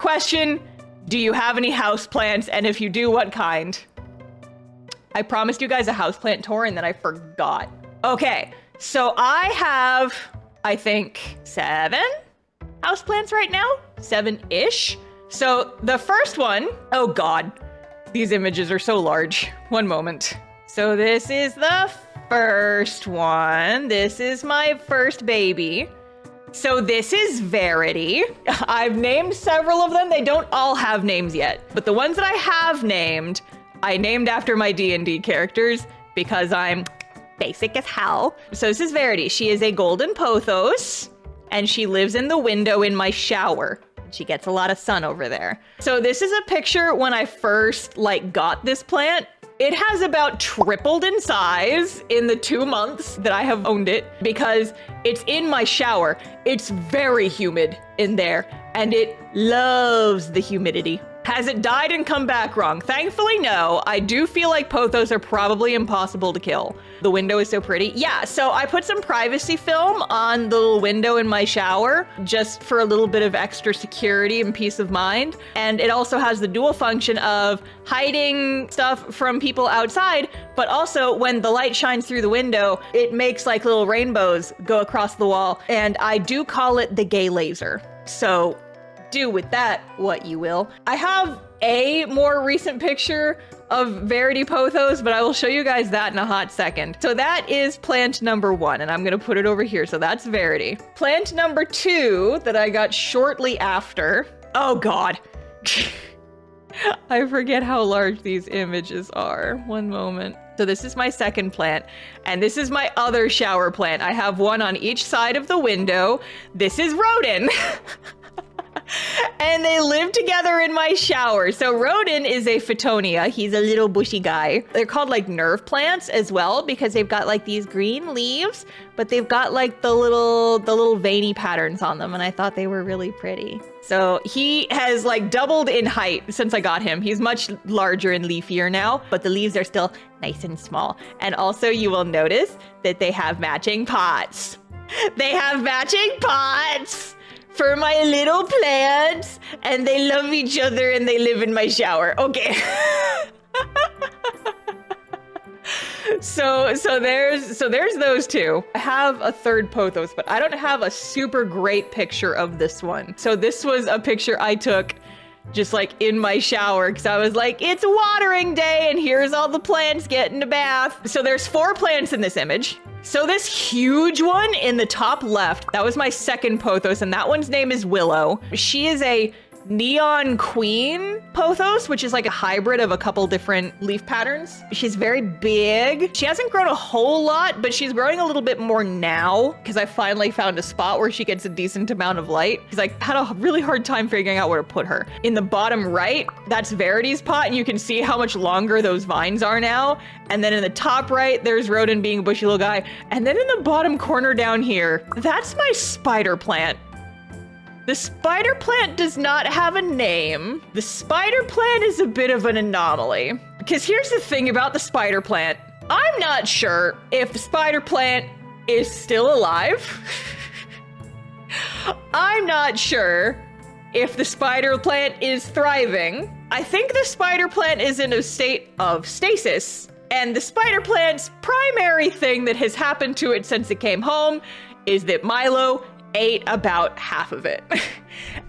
question, do you have any houseplants? And if you do, what kind? I promised you guys a houseplant tour and then I forgot. Okay, so I have, I think, 7 houseplants right now, 7-ish. So the first one, oh God, these images are so large. One moment. So this is the first one. This is my first baby. So this is Varity. I've named several of them. They don't all have names yet, but the ones that I have named, I named after my D&D characters because I'm basic as hell. So this is Varity. She is a golden pothos and she lives in the window in my shower. She gets a lot of sun over there. So this is a picture when I first got this plant. It has about tripled in size in the 2 months that I have owned it because it's in my shower. It's very humid in there and it loves the humidity. Has it died and come back wrong? Thankfully, no. I do feel like pothos are probably impossible to kill. The window is so pretty. Yeah, so I put some privacy film on the little window in my shower just for a little bit of extra security and peace of mind. And it also has the dual function of hiding stuff from people outside, but also when the light shines through the window, it makes like little rainbows go across the wall. And I do call it the gay laser. So do with that what you will. I have a more recent picture of Varity pothos, but I will show you guys that in a hot second. So that is plant number 1, and I'm gonna put it over here. So that's Varity. Plant number 2 that I got shortly after. Oh God. I forget how large these images are. One moment. So this is my second plant, and this is my other shower plant. I have one on each side of the window. This is Rodin. And they live together in my shower. So Rodin is a Phytonia. He's a little bushy guy. They're called like nerve plants as well because they've got like these green leaves, but they've got like the little veiny patterns on them. And I thought they were really pretty. So he has like doubled in height since I got him. He's much larger and leafier now, but the leaves are still nice and small. And also you will notice that they have matching pots. They have matching pots for my little plants, and they love each other and they live in my shower. Okay. So there's those two. I have a third pothos, but I don't have a super great picture of this one. So this was a picture I took just like in my shower because I was like, it's watering day and here's all the plants getting a bath. So there's 4 plants in this image. So this huge one in the top left, that was my second pothos, and that one's name is Willow. She is a neon queen pothos, which is like a hybrid of a couple different leaf patterns. She's very big. She hasn't grown a whole lot, but she's growing a little bit more now because I finally found a spot where she gets a decent amount of light because I had a really hard time figuring out where to put her. In the bottom right, that's Verity's pot, and you can see how much longer those vines are now. And then in the top right, there's Rodin being a bushy little guy. And then in the bottom corner down here, that's my spider plant. The spider plant does not have a name. The spider plant is a bit of an anomaly. Because here's the thing about the spider plant. I'm not sure if the spider plant is still alive. I'm not sure if the spider plant is thriving. I think the spider plant is in a state of stasis. And the spider plant's primary thing that has happened to it since it came home is that Milo ate about half of it.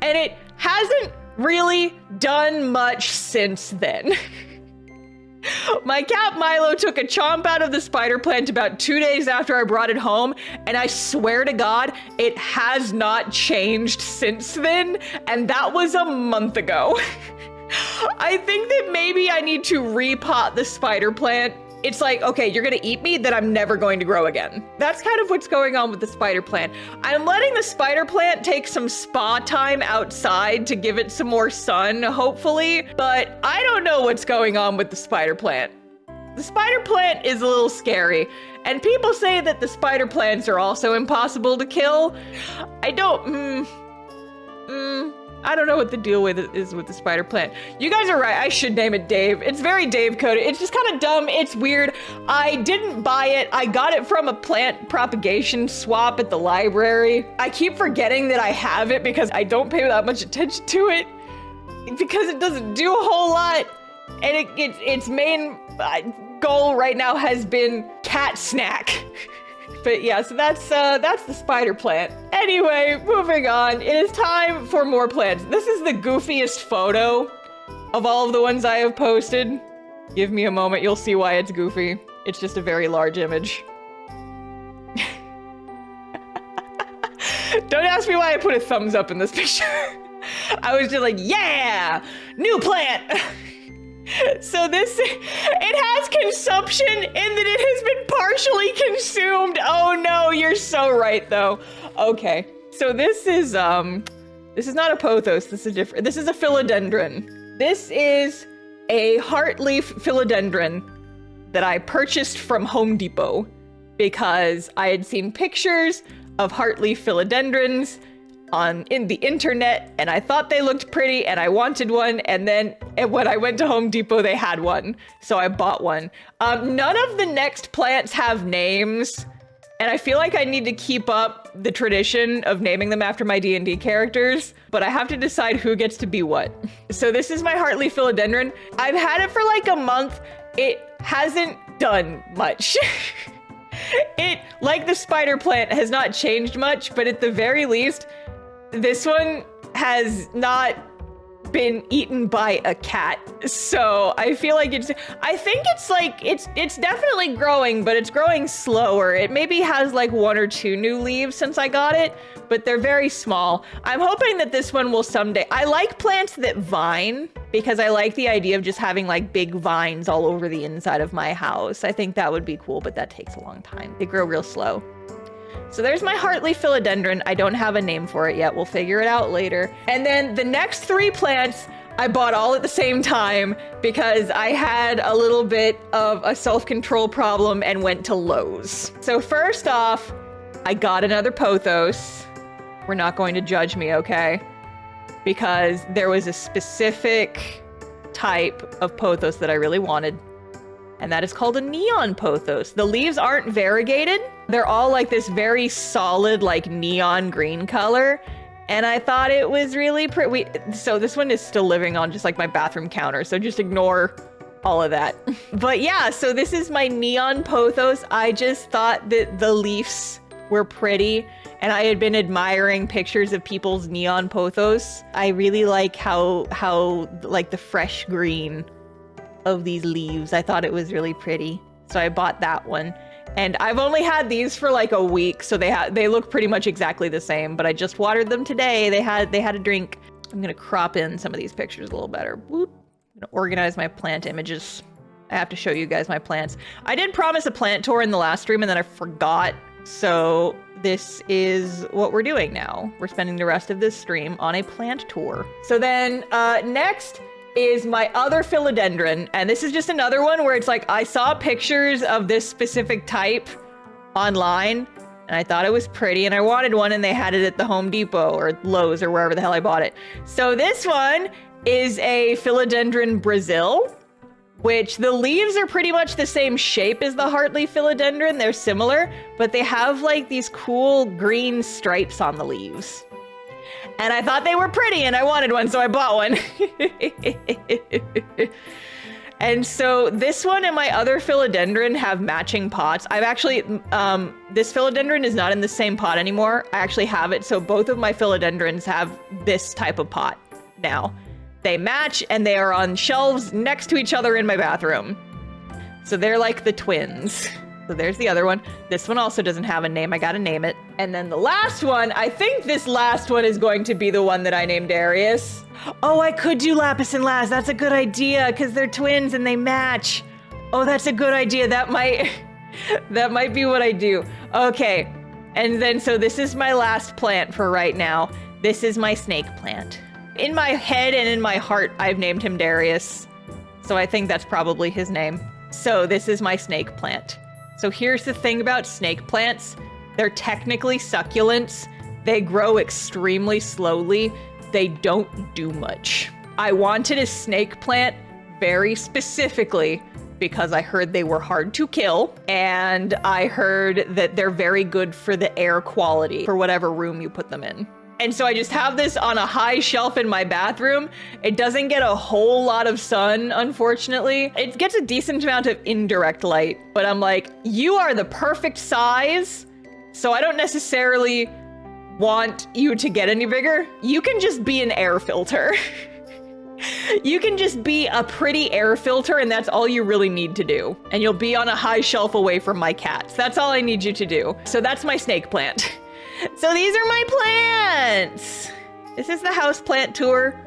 And it hasn't really done much since then. My cat Milo took a chomp out of the spider plant about 2 days after I brought it home, and I swear to God, it has not changed since then, and that was a month ago. I think that maybe I need to repot the spider plant. It's like, okay, you're gonna eat me, then I'm never going to grow again. That's kind of what's going on with the spider plant. I'm letting the spider plant take some spa time outside to give it some more sun, hopefully, but I don't know what's going on with the spider plant. The spider plant is a little scary, and people say that the spider plants are also impossible to kill. I don't know what the deal with it is with the spider plant. You guys are right, I should name it Dave. It's very Dave coded. It's just kind of dumb, it's weird. I didn't buy it. I got it from a plant propagation swap at the library. I keep forgetting that I have it because I don't pay that much attention to it. because it doesn't do a whole lot. And its main goal right now has been cat snack. But yeah, so that's the spider plant. Anyway, moving on. It is time for more plants. This is the goofiest photo of all of the ones I have posted. Give me a moment, you'll see why it's goofy. It's just a very large image. Don't ask me why I put a thumbs up in this picture. I was just like, yeah, new plant. So it has consumption in that it has been partially consumed. Oh no, you're so right though. Okay, so this is not a pothos. This is different. This is a philodendron. This is a Heartleaf Filidendrin that I purchased from Home Depot because I had seen pictures of Heartleaf Philodendrins in the internet, and I thought they looked pretty, and I wanted one, and then when I went to Home Depot, they had one, so I bought one. None of the next plants have names, and I feel like I need to keep up the tradition of naming them after my D&D characters, but I have to decide who gets to be what. So this is my Heartleaf Filidendrin. I've had it for like a month. It hasn't done much. It, like the spider plant, has not changed much, but at the very least, this one has not been eaten by a cat. So I feel like I think it's definitely growing, but it's growing slower. It maybe has like 1 or 2 new leaves since I got it, but they're very small. I'm hoping that this one will someday. I like plants that vine because I like the idea of just having like big vines all over the inside of my house. I think that would be cool, but that takes a long time. They grow real slow. So there's my Heartleaf Filidendrin. I don't have a name for it yet. We'll figure it out later. And then the next 3 plants I bought all at the same time because I had a little bit of a self-control problem and went to Lowe's. So first off, I got another pothos. We're not going to judge me, okay? Because there was a specific type of pothos that I really wanted, and that is called a neon pothos. The leaves aren't variegated. They're all like this very solid, like neon green color. And I thought it was really pretty. So this one is still living on just like my bathroom counter. So just ignore all of that. But yeah, so this is my neon pothos. I just thought that the leaves were pretty, and I had been admiring pictures of people's neon pothos. I really like how like the fresh green of these leaves. I thought it was really pretty. So I bought that one. And I've only had these for like a week, so they look pretty much exactly the same, but I just watered them today. They had a drink. I'm gonna crop in some of these pictures a little better. Whoop. I'm gonna organize my plant images. I have to show you guys my plants. I did promise a plant tour in the last stream and then I forgot. So this is what we're doing now. We're spending the rest of this stream on a plant tour. So then next is my other philodendron, and this is just another one where it's like I saw pictures of this specific type online and I thought it was pretty and I wanted one, and they had it at the Home Depot or Lowe's or wherever the hell I bought it. So this one is a Filidendrin Brazil, which the leaves are pretty much the same shape as the Heartleaf Filidendrin. They're similar, but they have like these cool green stripes on the leaves. And I thought they were pretty and I wanted one, so I bought one. And so this one and my other philodendron have matching pots. I've actually, this philodendron is not in the same pot anymore. I actually have it, so both of my philodendrons have this type of pot now. They match and they are on shelves next to each other in my bathroom. So they're like the twins. So there's the other one. This one also doesn't have a name. I gotta name it. And then the last one, I think this last one is going to be the one that I named Darius. Oh, I could do Lapis and Laz. That's a good idea because they're twins and they match. Oh, that's a good idea. That might be what I do. Okay. And then, so this is my last plant for right now. This is my snake plant. In my head and in my heart, I've named him Darius. So I think that's probably his name. So this is my snake plant. So here's the thing about snake plants. They're technically succulents. They grow extremely slowly. They don't do much. I wanted a snake plant very specifically because I heard they were hard to kill, and I heard that they're very good for the air quality for whatever room you put them in. And so I just have this on a high shelf in my bathroom. It doesn't get a whole lot of sun, unfortunately. It gets a decent amount of indirect light, but I'm like, you are the perfect size, so I don't necessarily want you to get any bigger. You can just be an air filter. You can just be a pretty air filter, and that's all you really need to do. And you'll be on a high shelf away from my cats. That's all I need you to do. So that's my snake plant. So these are my plants. This is the house plant tour.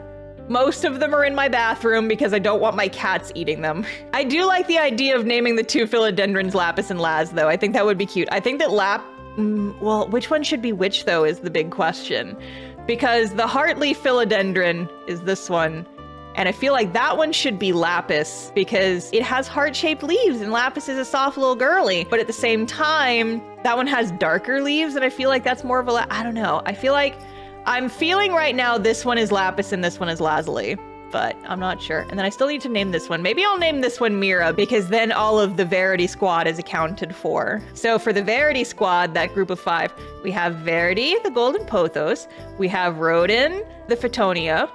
Most of them are in my bathroom because I don't want my cats eating them. I do like the idea of naming the two philodendrons Lapis and Laz, though. I think that would be cute. I think that well, which one should be which, though, is the big question. Because the Heartleaf Filidendrin is this one. And I feel like that one should be Lapis because it has heart-shaped leaves and Lapis is a soft little girly. But at the same time, that one has darker leaves and I feel like that's more of a, I don't know. I feel like I'm feeling right now this one is Lapis and this one is Lazuli, but I'm not sure. And then I still need to name this one. Maybe I'll name this one Mira because then all of the Varity squad is accounted for. So for the Varity squad, that group of 5, we have Varity, the golden pothos. We have Rodin, the Photonia.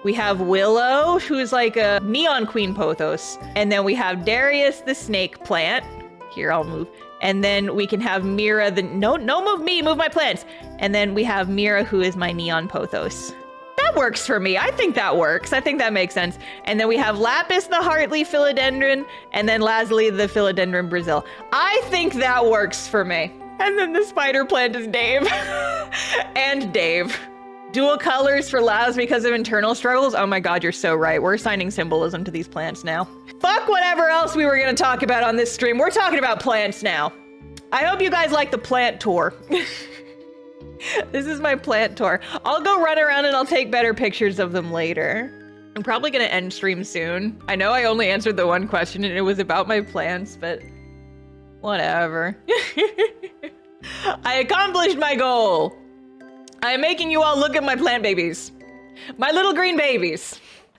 We have Willow, who's like a neon queen pothos. And then we have Darius, the snake plant. Here, I'll move. And then we can have Mira, the, no, move me, move my plants. And then we have Mira, who is my neon pothos. That works for me. I think that works. I think that makes sense. And then we have Lapis, the Heartleaf Filidendrin, and then Lazuli, the Filidendrin Brazil. I think that works for me. And then the spider plant is Dave. And Dave. Dual colors for Laz because of internal struggles. Oh my god, you're so right. We're assigning symbolism to these plants now. Fuck whatever else we were gonna talk about on this stream. We're talking about plants now. I hope you guys like the plant tour. This is my plant tour. I'll go run around and I'll take better pictures of them later. I'm probably gonna end stream soon. I know I only answered the one question and it was about my plants, but whatever. I accomplished my goal. I am making you all look at my plant babies. My little green babies.